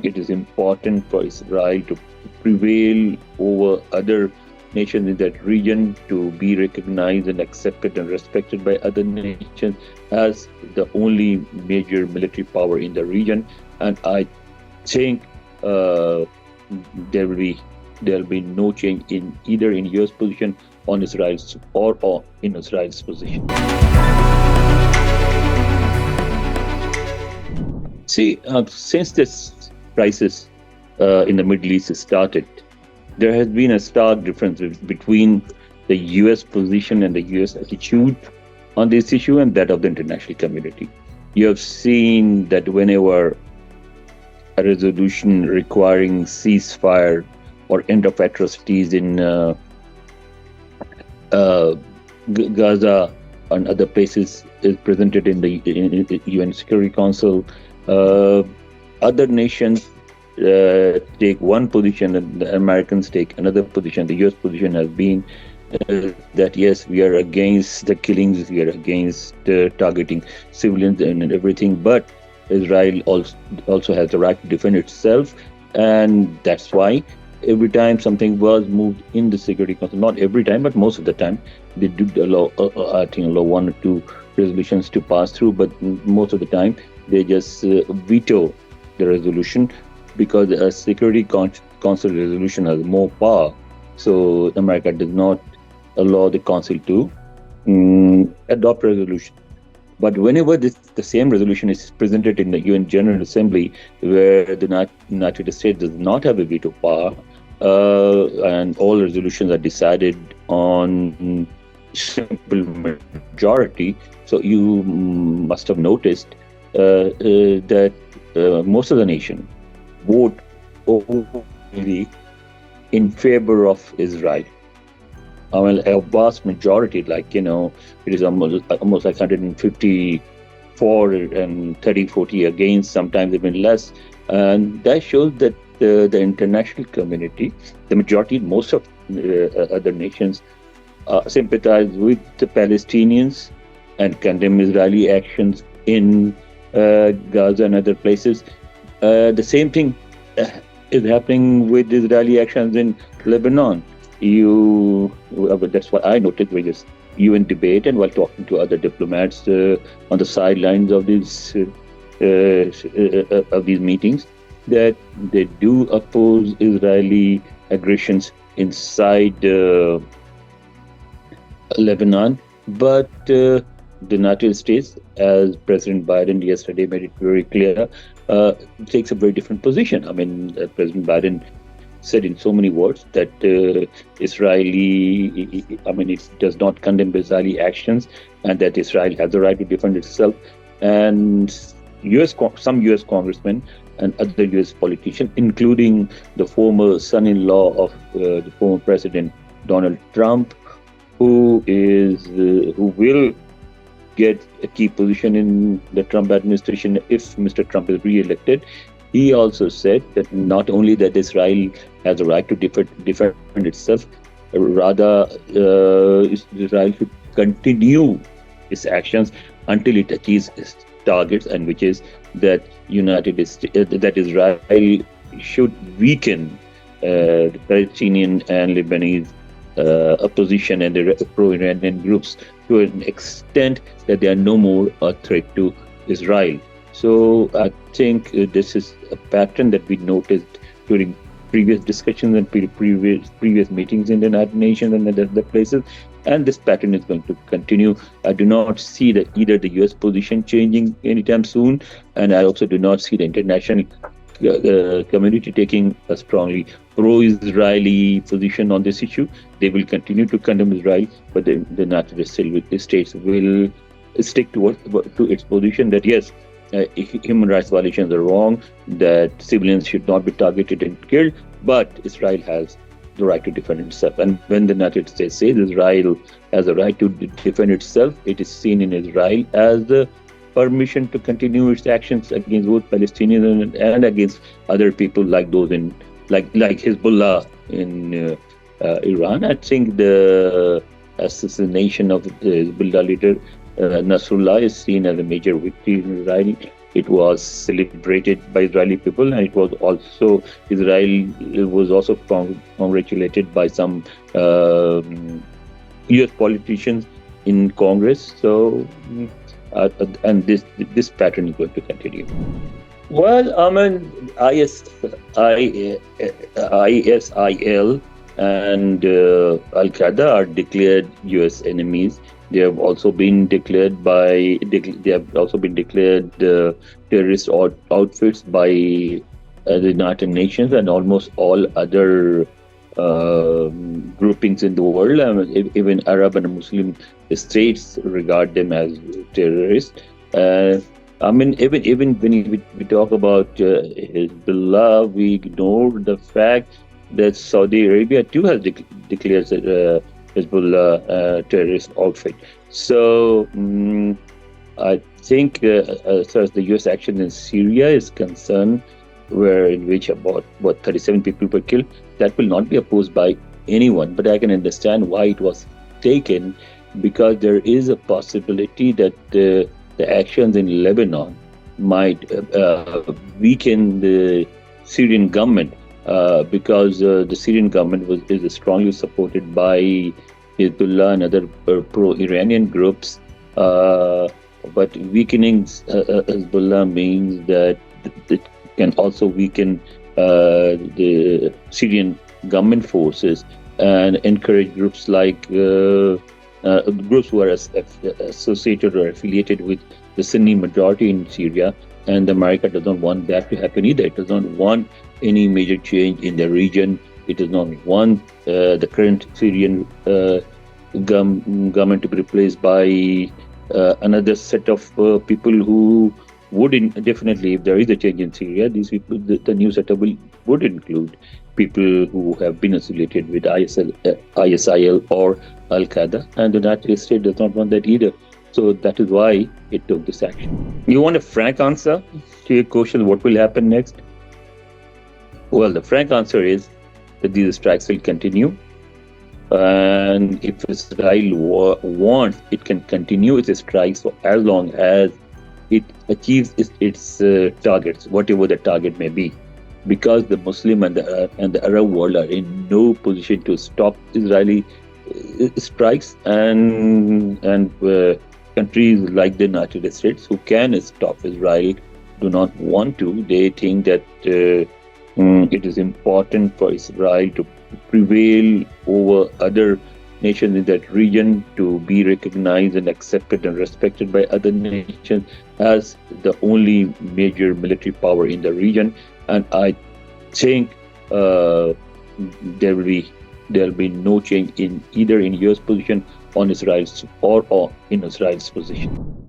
it is important for Israel to prevail over other nations in that region, to be recognized and accepted and respected by other nations as the only major military power in the region. And I think there will be no change in either in U.S. position on Israel's or in Israel's position. See, since this crisis in the Middle East started, there has been a stark difference between the U.S. position and the U.S. attitude on this issue and that of the international community. You have seen that whenever a resolution requiring ceasefire or end of atrocities in Gaza and other places is presented in the UN Security Council, other nations take one position and the Americans take another position. The US position has been that yes, we are against the killings, we are against targeting civilians and everything, but Israel also has the right to defend itself, and that's why every time something was moved in the Security Council, not every time, but most of the time, they did allow, I think, allow one or two resolutions to pass through, but most of the time they just veto the resolution, because a Security Council resolution has more power. So America does not allow the Council to adopt a resolution. But whenever the same resolution is presented in the UN General Assembly, where the United States does not have a veto power, and all resolutions are decided on simple majority, so you must have noticed that most of the nation vote overwhelmingly in favor of Israel. I mean, a vast majority, like, it is almost like 154 and 30-40 against, sometimes even less. And that shows that the international community, the majority, most of other nations, sympathize with the Palestinians and condemn Israeli actions in Gaza and other places. The same thing is happening with Israeli actions in Lebanon. That's what I noticed with this UN debate, and while talking to other diplomats on the sidelines of these meetings, that they do oppose Israeli aggressions inside Lebanon, but the United States, as President Biden yesterday made it very clear, takes a very different position. I mean, President Biden said in so many words that it does not condemn Israeli actions, and that Israel has the right to defend itself. And some U.S. congressmen and other U.S. politicians, including the former son-in-law of the former President Donald Trump, who will get a key position in the Trump administration if Mr. Trump is re-elected. He also said that not only that Israel has a right to defend itself, rather Israel should continue its actions until it achieves its targets, and which is that that Israel should weaken the Palestinian and Lebanese opposition and the pro-Iranian groups to an extent that they are no more a threat to Israel. So I think this is a pattern that we noticed during previous discussions and previous meetings in the United Nations and other places, and this pattern is going to continue. I do not see that either the U.S. position changing anytime soon, and I also do not see the international community taking a strongly pro-Israeli position on this issue. They will continue to condemn Israel, but the United States will stick to its position that yes, human rights violations are wrong, that civilians should not be targeted and killed, but Israel has the right to defend itself. And when the United States says Israel has a right to defend itself, it is seen in Israel as a permission to continue its actions against both Palestinians and against other people like those in like Hezbollah in Iran. I think the assassination of the Hezbollah leader Nasrallah is seen as a major victory in Israel, It was celebrated by Israeli people, and Israel was also congratulated by some U.S. politicians in Congress. So, and this pattern is going to continue. Well, I mean, ISIL and Al Qaeda are declared U.S. enemies. They have also been declared terrorist outfits by the United Nations and almost all other groupings in the world. I mean, even Arab and Muslim states regard them as terrorists. I mean, even when we talk about Hezbollah, we ignore the fact that Saudi Arabia too has declared Hezbollah terrorist outfit. So I think as far as the U.S. action in Syria is concerned, in which about 37 people were killed, that will not be opposed by anyone. But I can understand why it was taken, because there is a possibility that the actions in Lebanon might weaken the Syrian government, because the Syrian government is strongly supported by Hezbollah and other pro-Iranian groups. But weakening Hezbollah means that it can also weaken the Syrian government forces and encourage groups like groups who are associated or affiliated with the Sunni majority in Syria. And America does not want that to happen either. It does not want any major change in the region. It does not want the current Syrian government to be replaced by another set of people who would definitely, if there is a change in Syria, these people, the new setup would include people who have been affiliated with ISIL or Al Qaeda, and the United States does not want that either. So that is why it took this action. You want a frank answer to your question, what will happen next? Well, the frank answer is that these strikes will continue. And if Israel wants, it can continue its strikes for as long as it achieves its targets, whatever the target may be. Because the Muslim and the Arab world are in no position to stop Israeli strikes, and countries like the United States, who can stop Israel, do not want to. They think that it is important for Israel to prevail over other nations in that region, to be recognized and accepted and respected by other nations as the only major military power in the region. And I think there will be no change in either in U.S. position on Israel's or in Israel's position.